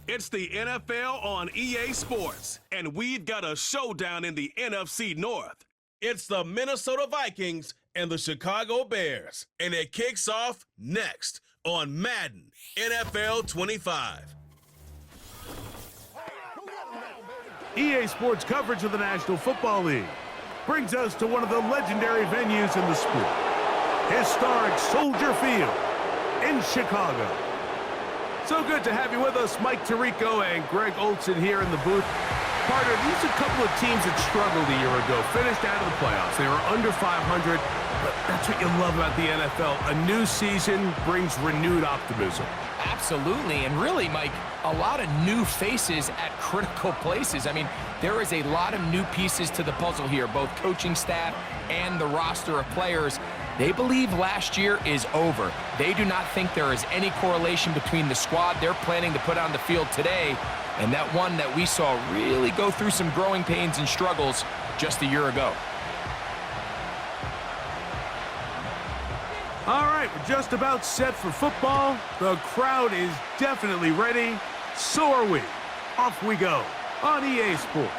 It's the NFL on EA Sports, and we've got a showdown in the NFC North. It's the Minnesota Vikings and the Chicago Bears, and it kicks off next on Madden NFL 25. EA Sports coverage of the National Football League brings us to one of the legendary venues in the sport, historic Soldier Field in Chicago. So good to have you with us, Mike Tirico and Greg Olson here in the booth. Partner, these are a couple of teams that struggled a year ago, finished out of the playoffs. They were under 500, but that's what you love about the NFL. A new season brings renewed optimism. Absolutely, and really, Mike, a lot of new faces at critical places. I mean, there is a lot of new pieces to the puzzle here, both coaching staff and the roster of players. They believe last year is over. They do not think there is any correlation between the squad they're planning to put on the field today and that one that we saw really go through some growing pains and struggles just a year ago. All right, we're just about set for football. The crowd is definitely ready. So are we. Off we go on EA Sports.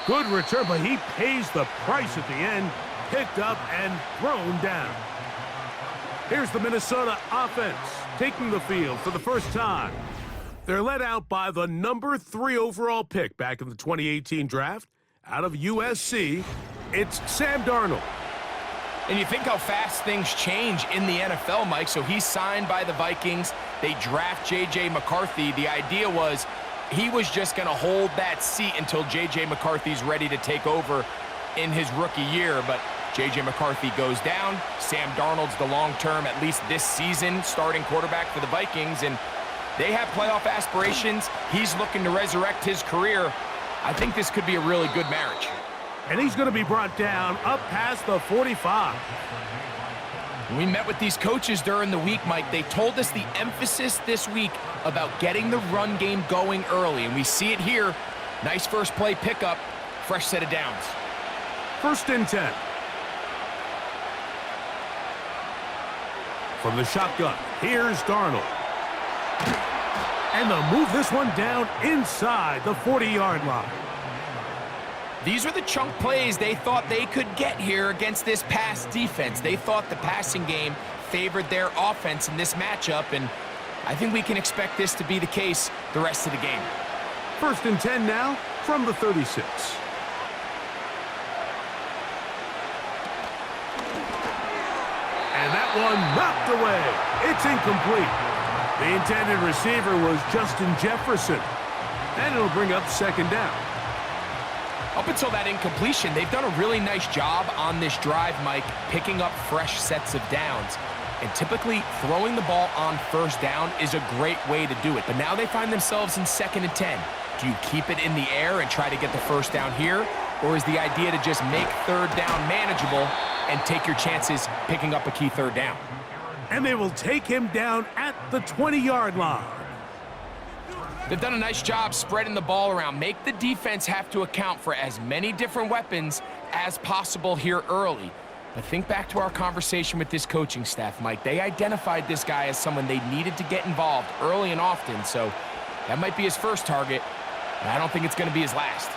Good return, but he pays the price at the end. Picked up and thrown down. Here's the Minnesota offense taking the field for the first time. They're led out by the number 3 overall pick back in the 2018 draft out of USC. It's Sam Darnold. And you think how fast things change in the NFL, Mike. So he's signed by the Vikings. They draft J.J. McCarthy. The idea was he was just going to hold that seat until J.J. McCarthy's ready to take over in his rookie year. But J.J. McCarthy goes down. Sam Darnold's the long-term, at least this season, starting quarterback for the Vikings. And they have playoff aspirations. He's looking to resurrect his career. I think this could be a really good marriage. And he's going to be brought down up past the 45. We met with these coaches during the week, Mike. They told us the emphasis this week about getting the run game going early. And we see it here. Nice first play pickup, fresh set of downs. 1st and 10. From the shotgun, here's Darnold. And they'll move this one down inside the 40-yard line. These are the chunk plays they thought they could get here against this pass defense. They thought the passing game favored their offense in this matchup, and I think we can expect this to be the case the rest of the game. 1st and 10 now from the 36. And that one knocked away. It's incomplete. The intended receiver was Justin Jefferson. And it'll bring up 2nd down. Up until that incompletion, they've done a really nice job on this drive, Mike, picking up fresh sets of downs. And typically, throwing the ball on 1st down is a great way to do it. But now they find themselves in 2nd and 10. Do you keep it in the air and try to get the 1st down here? Or is the idea to just make 3rd down manageable and take your chances picking up a key 3rd down? And they will take him down at the 20-yard line. They've done a nice job spreading the ball around. Make the defense have to account for as many different weapons as possible here early. But think back to our conversation with this coaching staff, Mike. They identified this guy as someone they needed to get involved early and often, so that might be his first target, but I don't think it's going to be his last.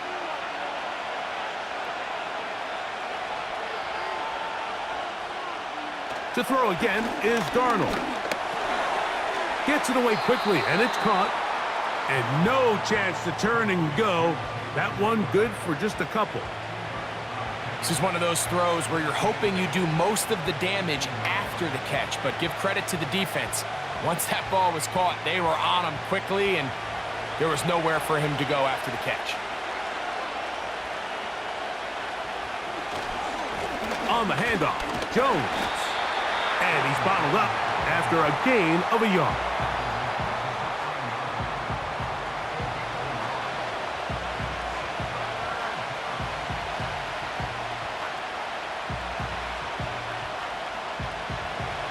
To throw again is Darnold. Gets it away quickly, and it's caught. And no chance to turn and go. That one good for just a couple. This is one of those throws where you're hoping you do most of the damage after the catch, but give credit to the defense. Once that ball was caught, they were on him quickly, and there was nowhere for him to go after the catch. On the handoff, Jones. And he's bottled up after a gain of a yard.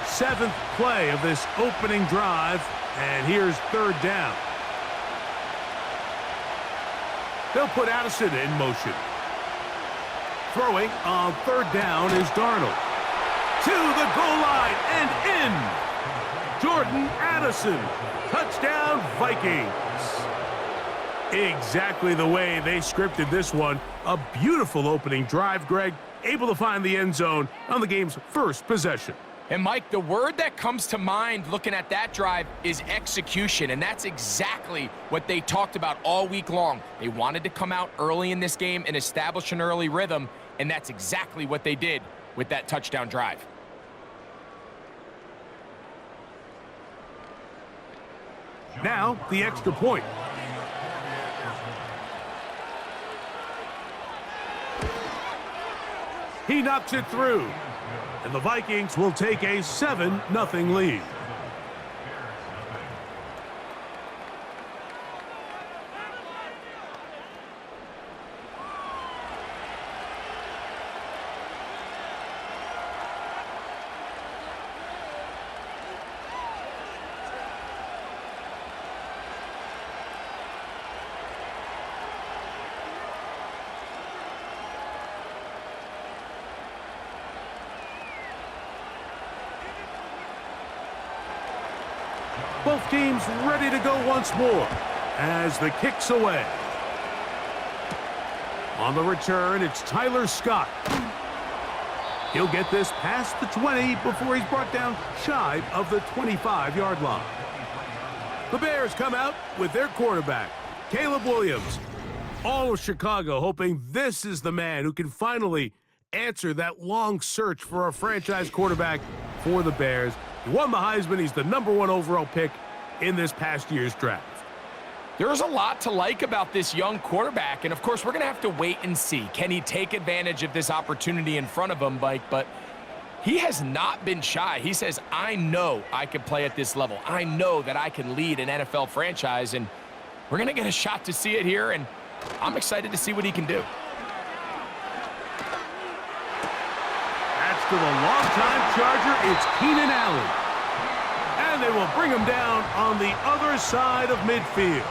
Seventh play of this opening drive, and here's 3rd down. They'll put Addison in motion. Throwing on 3rd down is Darnold. To the goal line and in. Jordan Addison. Touchdown, Vikings. Exactly the way they scripted this one. A beautiful opening drive, Greg. Able to find the end zone on the game's first possession. And Mike, the word that comes to mind looking at that drive is execution, and that's exactly what they talked about all week long. They wanted to come out early in this game and establish an early rhythm, and that's exactly what they did with that touchdown drive. Now, the extra point. He knocks it through, and the Vikings will take a 7-0 lead. Both teams ready to go once more as the kick's away. On the return, it's Tyler Scott. He'll get this past the 20 before he's brought down shy of the 25-yard line. The Bears come out with their quarterback, Caleb Williams. All of Chicago hoping this is the man who can finally answer that long search for a franchise quarterback for the Bears. He won the Heisman. He's the #1 overall pick in this past year's draft. There's a lot to like about this young quarterback, and of course, we're going to have to wait and see. Can he take advantage of this opportunity in front of him, Mike? But he has not been shy. He says, I know I can play at this level. I know that I can lead an NFL franchise, and we're going to get a shot to see it here, and I'm excited to see what he can do. To the longtime Charger, it's Keenan Allen. And they will bring him down on the other side of midfield.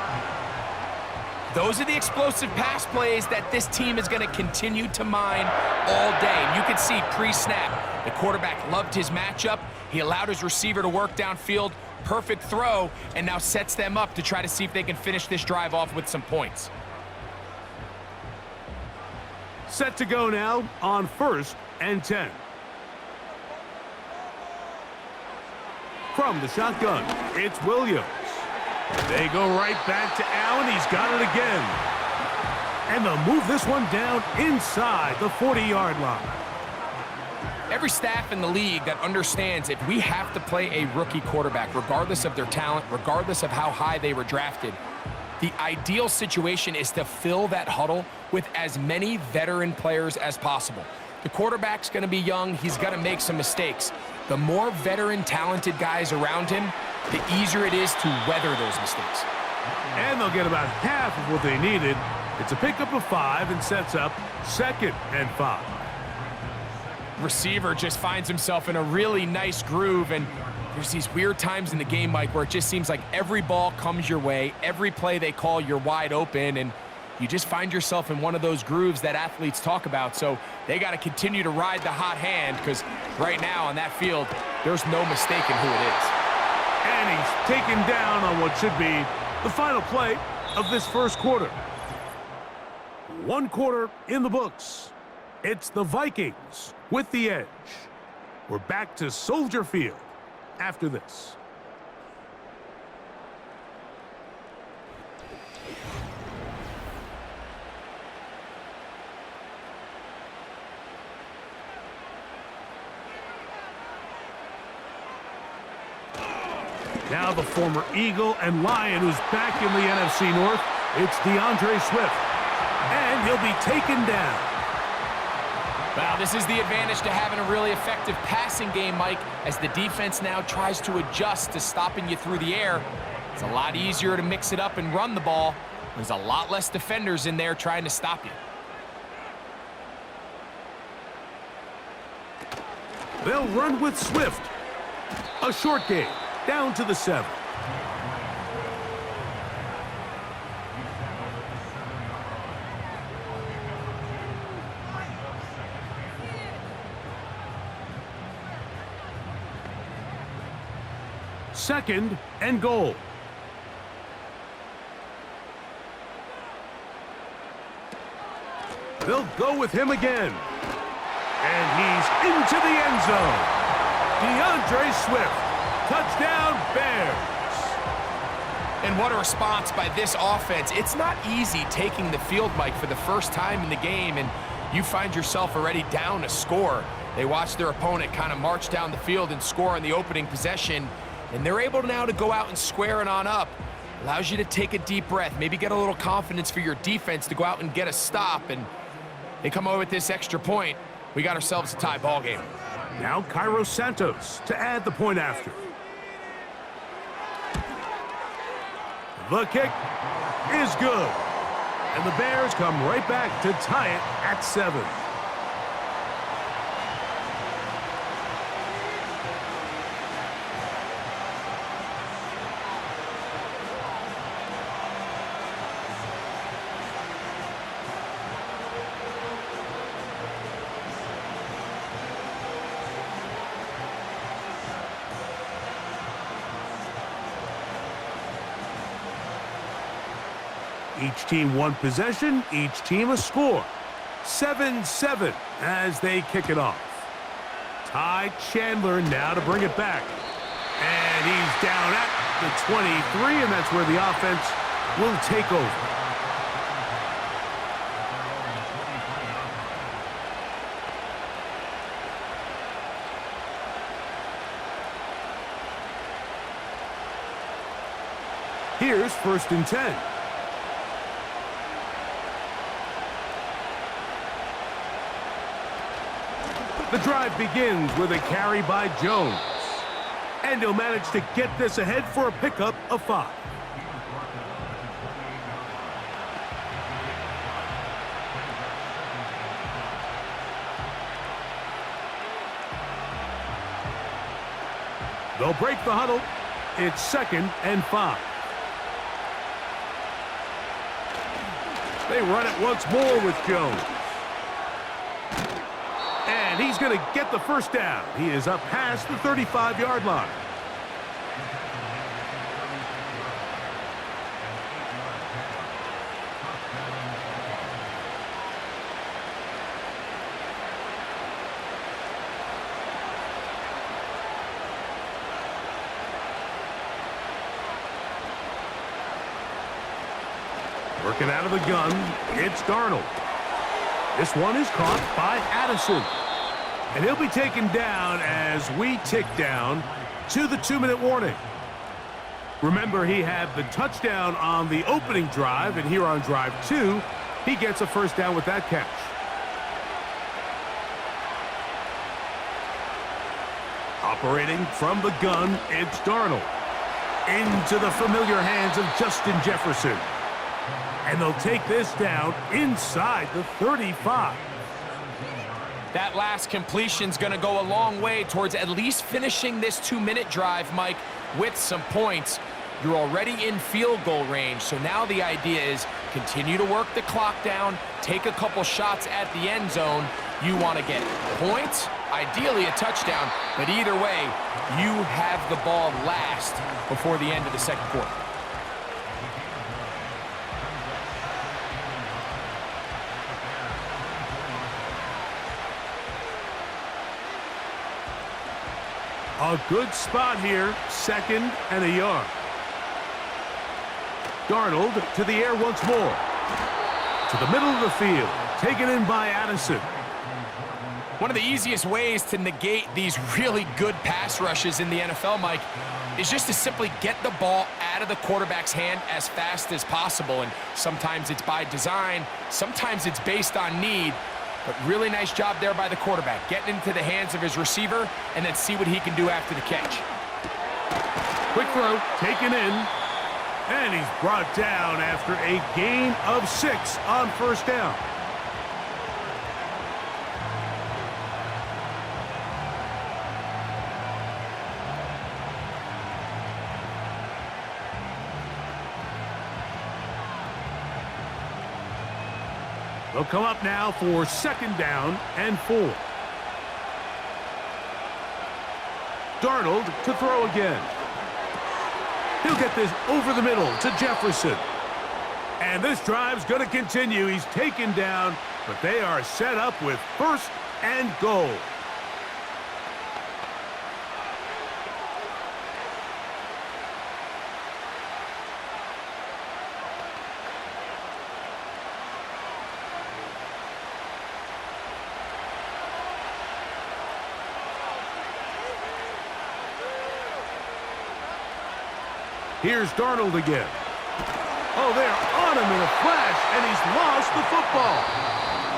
Those are the explosive pass plays that this team is going to continue to mine all day. And you can see pre-snap, the quarterback loved his matchup. He allowed his receiver to work downfield. Perfect throw, and now sets them up to try to see if they can finish this drive off with some points. Set to go now on 1st and 10. From the shotgun, it's Williams. They go right back to Allen. He's got it again. And they'll move this one down inside the 40-yard line. Every staff in the league that understands if we have to play a rookie quarterback, regardless of their talent, regardless of how high they were drafted, the ideal situation is to fill that huddle with as many veteran players as possible. The quarterback's going to be young. He's going to make some mistakes. The more veteran, talented guys around him, the easier it is to weather those mistakes. And they'll get about half of what they needed. It's a pickup of 5 and sets up 2nd and 5. Receiver just finds himself in a really nice groove, and there's these weird times in the game, Mike, where it just seems like every ball comes your way, every play they call, you're wide open, and you just find yourself in one of those grooves that athletes talk about. So they got to continue to ride the hot hand, because right now on that field, there's no mistaking who it is. And he's taken down on what should be the final play of this first quarter. 1 quarter in the books. It's the Vikings with the edge. We're back to Soldier Field after this. Now the former Eagle and Lion who's back in the NFC North. It's DeAndre Swift. And he'll be taken down. Well, this is the advantage to having a really effective passing game, Mike, as the defense now tries to adjust to stopping you through the air. It's a lot easier to mix it up and run the ball. There's a lot less defenders in there trying to stop you. They'll run with Swift. A short game. Down to the 7. 2nd and goal. They'll go with him again. And he's into the end zone. DeAndre Swift. Touchdown, Bears. And what a response by this offense. It's not easy taking the field, Mike, for the first time in the game, and you find yourself already down a score. They watch their opponent kind of march down the field and score on the opening possession, and they're able now to go out and square it on up. Allows you to take a deep breath, maybe get a little confidence for your defense to go out and get a stop, and they come over with this extra point. We got ourselves a tie ball game. Now Cairo Santos to add the point after. The kick is good. And the Bears come right back to tie it at 7. Each team one possession, each team a score. 7-7 as they kick it off. Ty Chandler now to bring it back. And he's down at the 23, and that's where the offense will take over. Here's 1st and 10. The drive begins with a carry by Jones. And he'll manage to get this ahead for a pickup of 5. They'll break the huddle. It's 2nd and 5. They run it once more with Jones. And he's going to get the first down. He is up past the 35-yard line. Working out of the gun, it's Darnold. This one is caught by Addison. And he'll be taken down as we tick down to the 2-minute warning. Remember, he had the touchdown on the opening drive, and here on drive 2, he gets a first down with that catch. Operating from the gun, it's Darnold. Into the familiar hands of Justin Jefferson. And they'll take this down inside the 35. That last completion's going to go a long way towards at least finishing this 2-minute drive, Mike, with some points. You're already in field goal range, so now the idea is continue to work the clock down, take a couple shots at the end zone. You want to get points, ideally a touchdown, but either way, you have the ball last before the end of the second quarter. A good spot here, 2nd and a yard. Darnold to the air once more. To the middle of the field, taken in by Addison. One of the easiest ways to negate these really good pass rushes in the NFL, Mike, is just to simply get the ball out of the quarterback's hand as fast as possible. And sometimes it's by design, sometimes it's based on need. But really nice job there by the quarterback, getting into the hands of his receiver, and then see what he can do after the catch. Quick throw, taken in, and he's brought down after a gain of 6 on first down. They'll come up now for 2nd down and 4. Darnold to throw again. He'll get this over the middle to Jefferson. And this drive's going to continue. He's taken down, but they are set up with 1st and goal. Here's Darnold again. Oh, they're on him in a flash, and he's lost the football.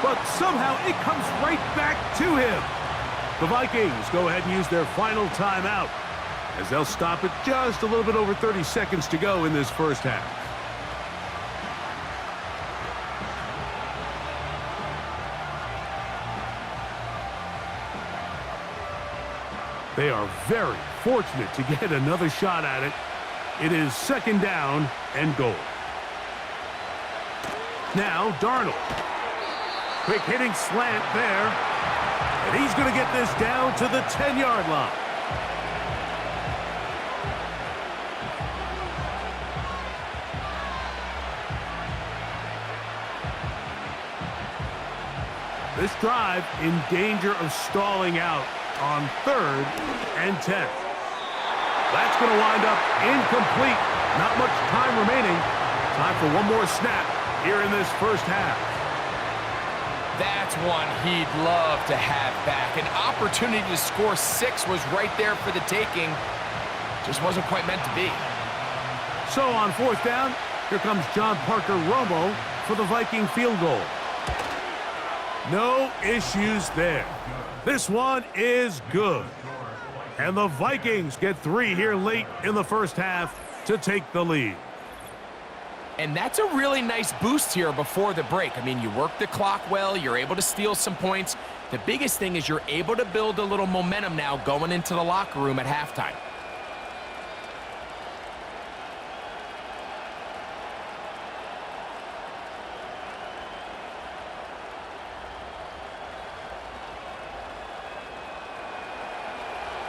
But somehow it comes right back to him. The Vikings go ahead and use their final timeout, as they'll stop it just a little bit over 30 seconds to go in this first half. They are very fortunate to get another shot at it. It is 2nd down and goal. Now, Darnold. Quick hitting slant there. And he's going to get this down to the 10-yard line. This drive in danger of stalling out on 3rd and 10. That's going to wind up incomplete. Not much time remaining. Time for one more snap here in this first half. That's one he'd love to have back. An opportunity to score 6 was right there for the taking. Just wasn't quite meant to be. So on 4th down, here comes John Parker Romo for the Viking field goal. No issues there. This one is good. And the Vikings get 3 here late in the first half to take the lead. And that's a really nice boost here before the break. I mean, you work the clock well, you're able to steal some points. The biggest thing is you're able to build a little momentum now going into the locker room at halftime.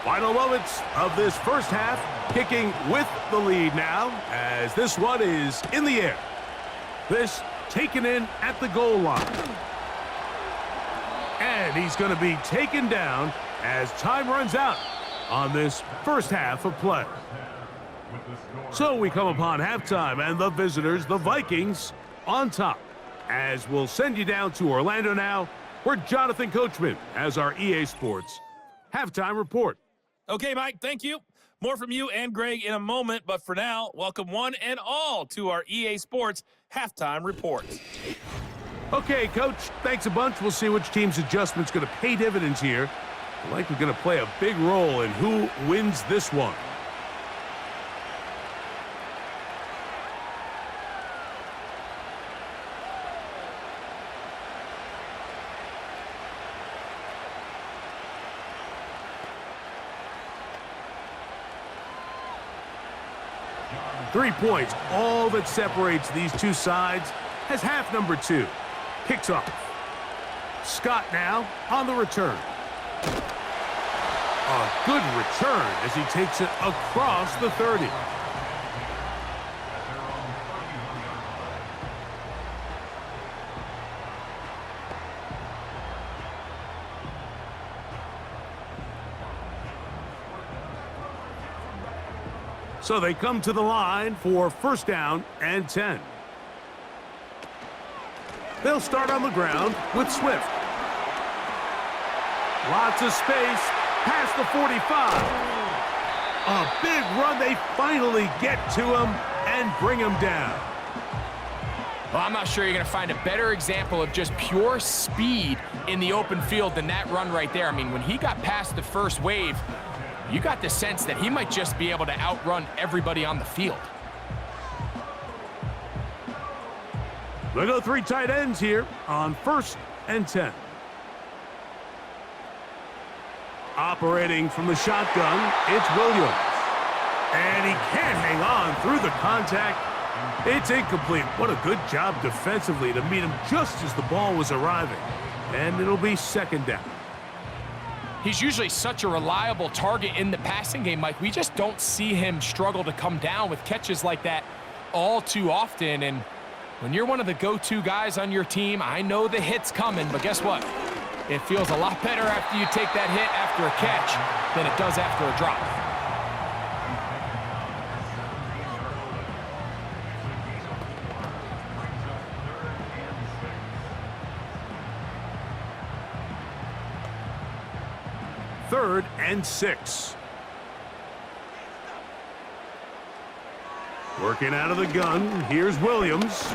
Final moments of this first half, kicking with the lead now, as this one is in the air. This taken in at the goal line. And he's going to be taken down as time runs out on this first half of play. So we come upon halftime, and the visitors, the Vikings, on top. As we'll send you down to Orlando now, where Jonathan Coachman has our EA Sports halftime report. Okay, Mike, thank you. More from you and Greg in a moment, but for now, welcome one and all to our EA Sports Halftime Report. Okay, Coach, thanks a bunch. We'll see which team's adjustment's going to pay dividends here. I like we're going to play a big role in who wins this one. Three points, all that separates these two sides, as half number 2 kicks off. Scott now on the return. A good return as he takes it across the 30. So they come to the line for 1st down and 10. They'll start on the ground with Swift. Lots of space past the 45. A big run. They finally get to him and bring him down. Well, I'm not sure you're going to find a better example of just pure speed in the open field than that run right there. I mean, when he got past the first wave, you got the sense that he might just be able to outrun everybody on the field. They'll go 3 tight ends here on 1st and 10. Operating from the shotgun, it's Williams. And he can't hang on through the contact. It's incomplete. What a good job defensively to meet him just as the ball was arriving. And it'll be 2nd down. He's usually such a reliable target in the passing game, Mike. We just don't see him struggle to come down with catches like that all too often. And when you're one of the go-to guys on your team, I know the hit's coming, but guess what? It feels a lot better after you take that hit after a catch than it does after a drop. Third and 6. Working out of the gun, here's Williams.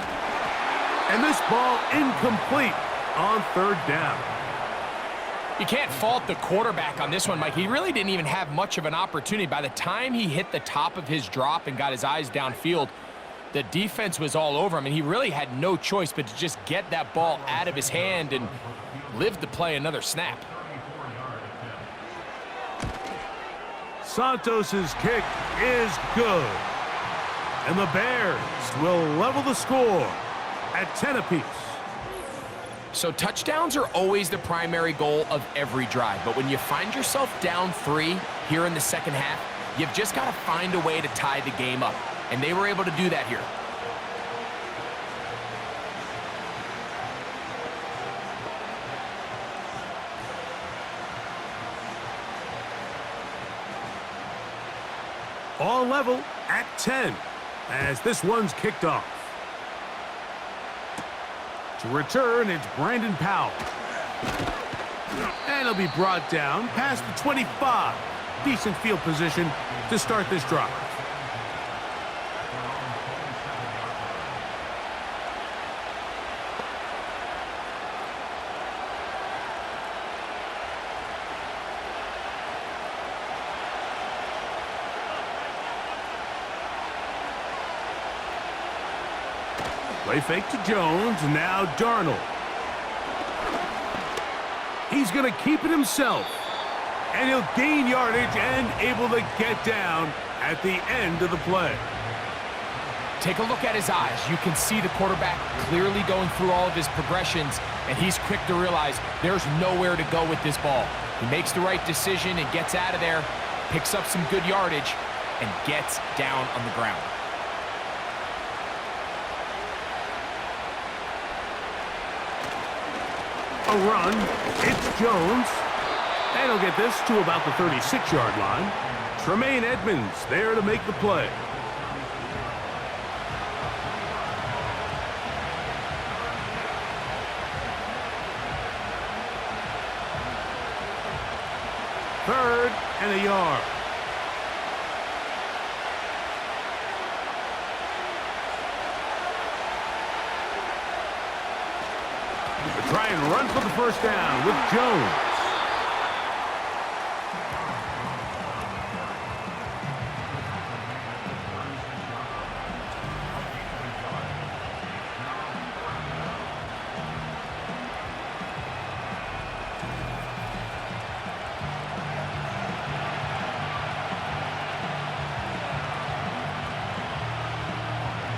And this ball incomplete on third down. You can't fault the quarterback on this one, Mike. He really didn't even have much of an opportunity. By the time he hit the top of his drop and got his eyes downfield, the defense was all over him, and he really had no choice but to just get that ball out of his hand and live to play another snap. Santos's kick is good. And the Bears will level the score at 10 apiece. So touchdowns are always the primary goal of every drive. But when you find yourself down 3 here in the second half, you've just got to find a way to tie the game up. And they were able to do that here. All level at 10 as this one's kicked off. To return, it's Brandon Powell. And he'll be brought down past the 25. Decent field position to start this drive. Play fake to Jones, now Darnold. He's going to keep it himself. And he'll gain yardage and able to get down at the end of the play. Take a look at his eyes. You can see the quarterback clearly going through all of his progressions, and he's quick to realize there's nowhere to go with this ball. He makes the right decision and gets out of there, picks up some good yardage, and gets down on the ground. A run, it's Jones, and he'll get this to about the 36-yard line. Tremaine Edmonds there to make the play. Third and a yard. Try and run for the first down with Jones.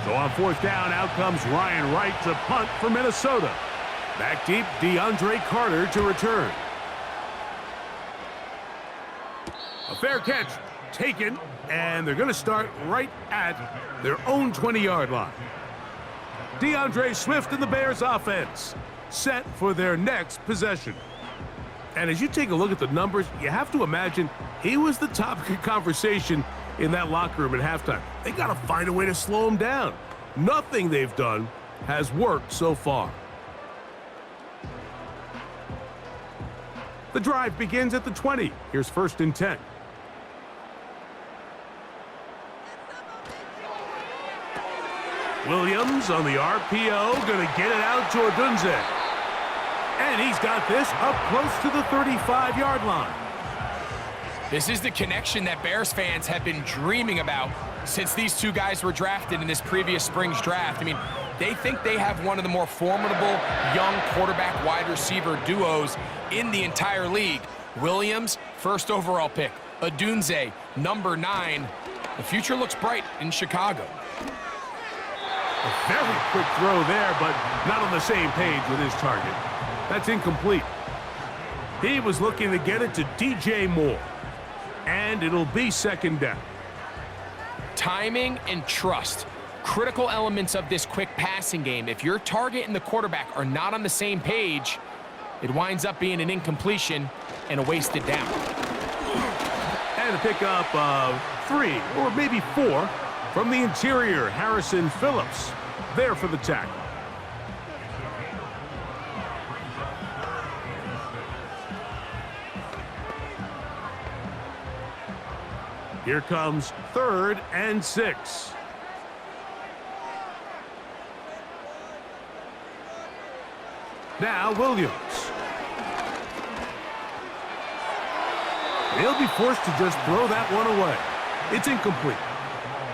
So on fourth down, out comes Ryan Wright to punt for Minnesota. Back deep, DeAndre Carter to return. A fair catch taken, and they're going to start right at their own 20-yard line. DeAndre Swift and the Bears offense set for their next possession. And as you take a look at the numbers, you have to imagine he was the topic of conversation in that locker room at halftime. They got to find a way to slow him down. Nothing they've done has worked so far. The drive begins at the 20. Here's first and 10. Williams on the RPO, going to get it out to Odunze. And he's got this up close to the 35-yard line. This is the connection that Bears fans have been dreaming about since these two guys were drafted in this previous spring's draft. I mean, they think they have one of the more formidable young quarterback wide receiver duos in the entire league. Williams, first overall pick. Odunze, number 9. The future looks bright in Chicago. A very quick throw there, but not on the same page with his target. That's incomplete. He was looking to get it to DJ Moore. And it'll be second down. Timing and trust. Critical elements of this quick passing game. If your target and the quarterback are not on the same page, it winds up being an incompletion and a wasted down. And a pickup of 3 or maybe 4 from the interior, Harrison Phillips, there for the tackle. Here comes 3rd and 6. Now Williams. He'll be forced to just throw that one away. It's incomplete.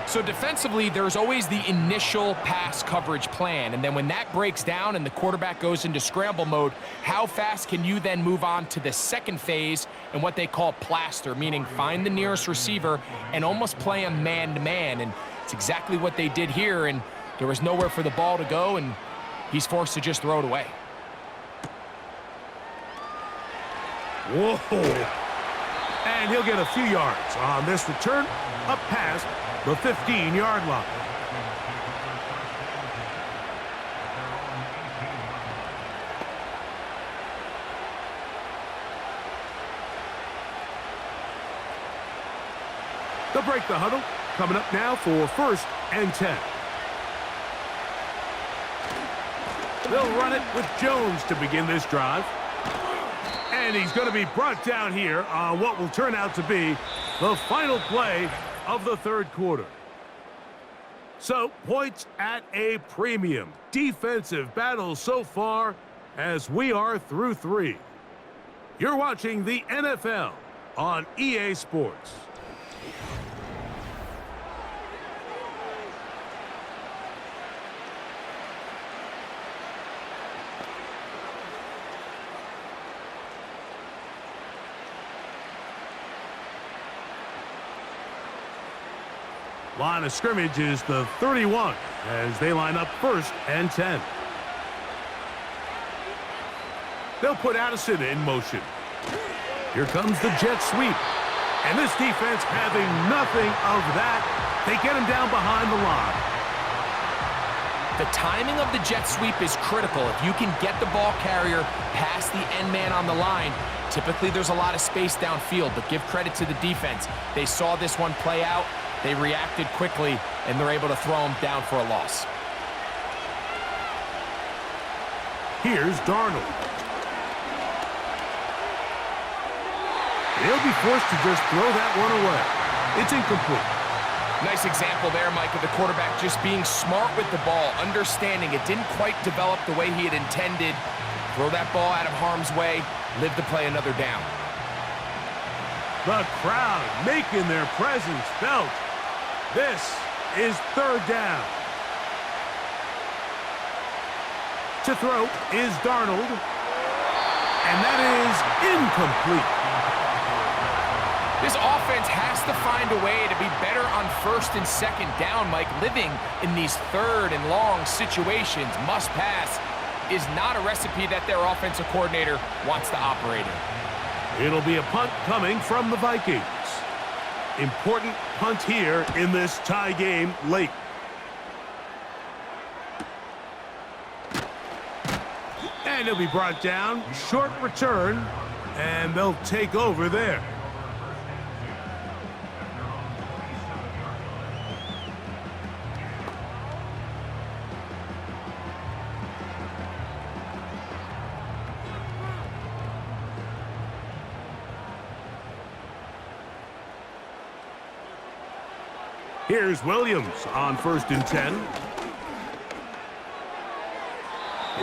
So defensively, there's always the initial pass coverage plan, and then when that breaks down and the quarterback goes into scramble mode, how fast can you then move on to the second phase and what they call plaster, meaning find the nearest receiver and almost play him man-to-man, and it's exactly what they did here, and there was nowhere for the ball to go, and he's forced to just throw it away. Whoa! And he'll get a few yards on this return up past the 15-yard line. They'll break the huddle. Coming up now for 1st and 10. They'll run it with Jones to begin this drive. And he's going to be brought down here on what will turn out to be the final play of the 3rd quarter. So, points at a premium. Defensive battle so far as we are through 3. You're watching the NFL on EA Sports. Line of scrimmage is the 31 as they line up 1st and 10. They'll put Addison in motion. Here comes the jet sweep. And this defense having nothing of that. They get him down behind the line. The timing of the jet sweep is critical. If you can get the ball carrier past the end man on the line, typically there's a lot of space downfield, but give credit to the defense. They saw this one play out. They reacted quickly, and they're able to throw him down for a loss. Here's Darnold. He'll be forced to just throw that one away. It's incomplete. Nice example there, Mike, of the quarterback just being smart with the ball, understanding it didn't quite develop the way he had intended. Throw that ball out of harm's way, live to play another down. The crowd making their presence felt. This is 3rd down. To throw is Darnold. And that is incomplete. This offense has to find a way to be better on 1st and 2nd down, Mike. Living in these 3rd and long situations, must pass, is not a recipe that their offensive coordinator wants to operate in. It'll be a punt coming from the Vikings. Important punt here in this tie game late. And he'll be brought down. Short return. And they'll take over there. Here's Williams on 1st and 10.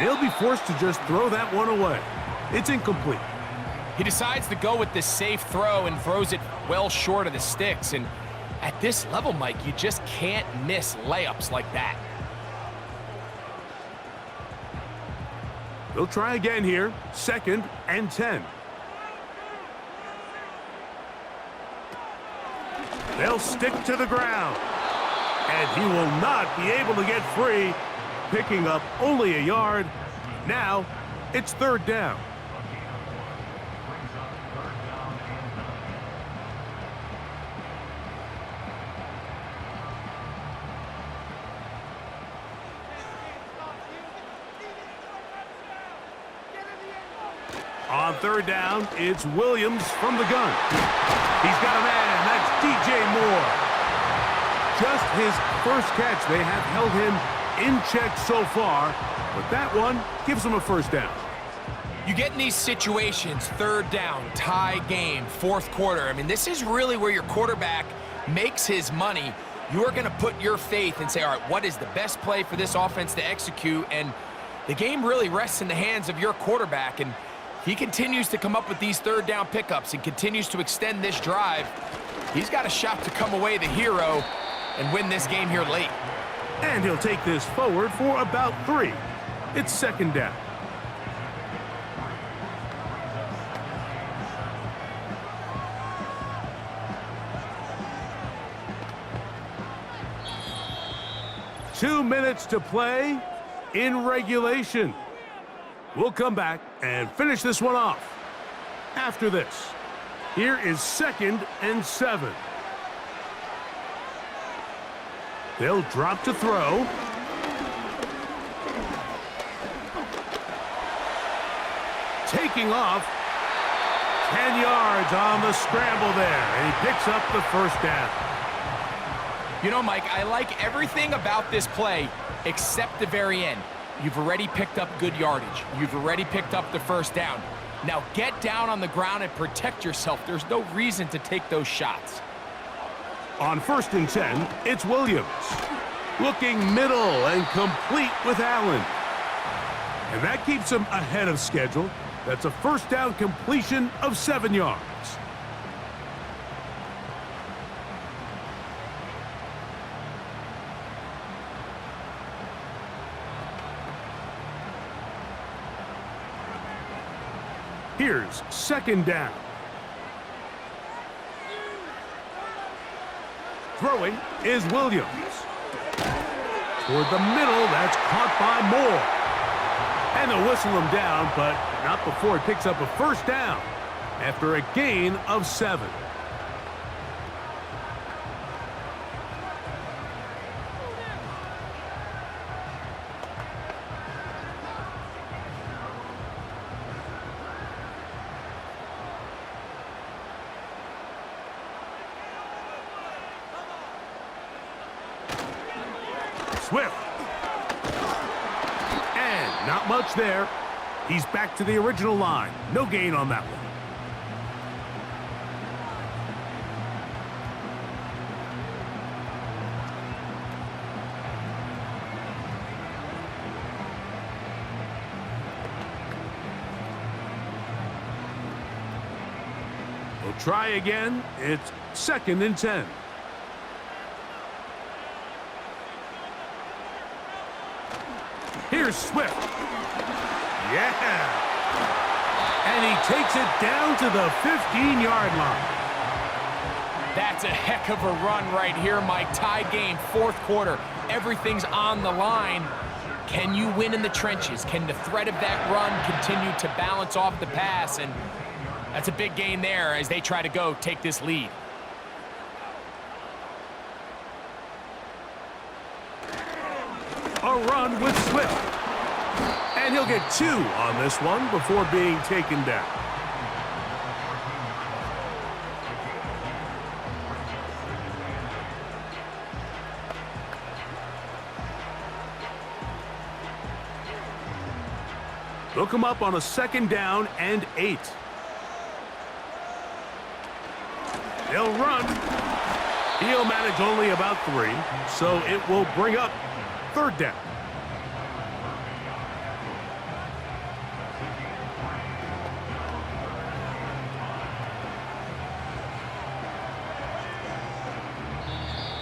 He'll be forced to just throw that one away. It's incomplete. He decides to go with this safe throw and throws it well short of the sticks. And at this level, Mike, you just can't miss layups like that. They'll try again here. 2nd and 10. They'll stick to the ground. And he will not be able to get free, picking up only a yard. Now, it's 3rd down. On third down, it's Williams from the gun. He's got a man. That's DJ Moore. Just his first catch. They have held him in check so far, but that one gives him a first down. You get in these situations, third down, tie game, fourth quarter. I mean, this is really where your quarterback makes his money. You are going to put your faith and say, all right, what is the best play for this offense to execute? And the game really rests in the hands of your quarterback. And he continues to come up with these third down pickups and continues to extend this drive. He's got a shot to come away the hero and win this game here late. And he'll take this forward for about 3. It's second down. Two minutes to play in regulation. We'll come back and finish this one off. After this, here is 2nd and 7. They'll drop to throw. Taking off. 10 yards on the scramble there, and he picks up the first down. You know, Mike, I like everything about this play except the very end. You've already picked up good yardage. You've already picked up the first down. Now get down on the ground and protect yourself. There's no reason to take those shots. On 1st and 10, it's Williams. Looking middle and complete with Allen. And that keeps him ahead of schedule. That's a first down completion of 7 yards. Here's 2nd down. Throwing is Williams. Toward the middle, that's caught by Moore. And they'll whistle him down, but not before he picks up a first down after a gain of 7. Swift. And not much there. He's back to the original line. No gain on that one. We'll try again. It's 2nd and 10. Here's Swift. Yeah. And he takes it down to the 15-yard line. That's a heck of a run right here, Mike. Tie game, fourth quarter. Everything's on the line. Can you win in the trenches? Can the threat of that run continue to balance off the pass? And that's a big gain there as they try to go take this lead. A run with Swift. And he'll get 2 on this one before being taken down. They'll come up on a 2nd down and 8. They'll run. He'll manage only about 3, so it will bring up 3rd down.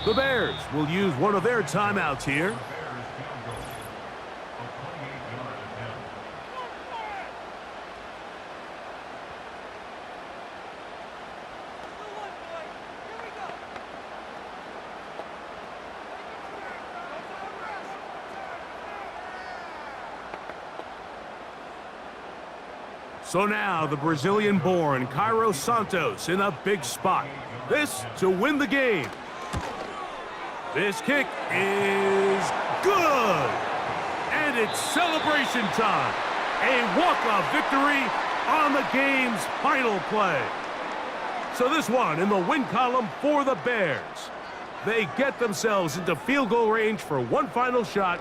The Bears will use one of their timeouts here. So now the Brazilian-born Cairo Santos in a big spot. This to win the game. This kick is good. And it's celebration time. A walk-off victory on the game's final play. So this one in the win column for the Bears. They get themselves into field goal range for one final shot.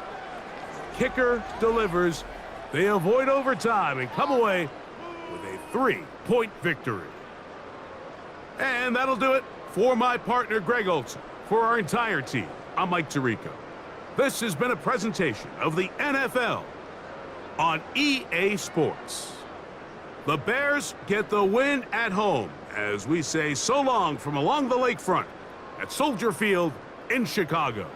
Kicker delivers. They avoid overtime and come away with a 3-point victory. And that'll do it for my partner, Greg Olson. For our entire team, I'm Mike Tirico. This has been a presentation of the NFL on EA Sports. The Bears get the win at home as we say so long from along the lakefront at Soldier Field in Chicago.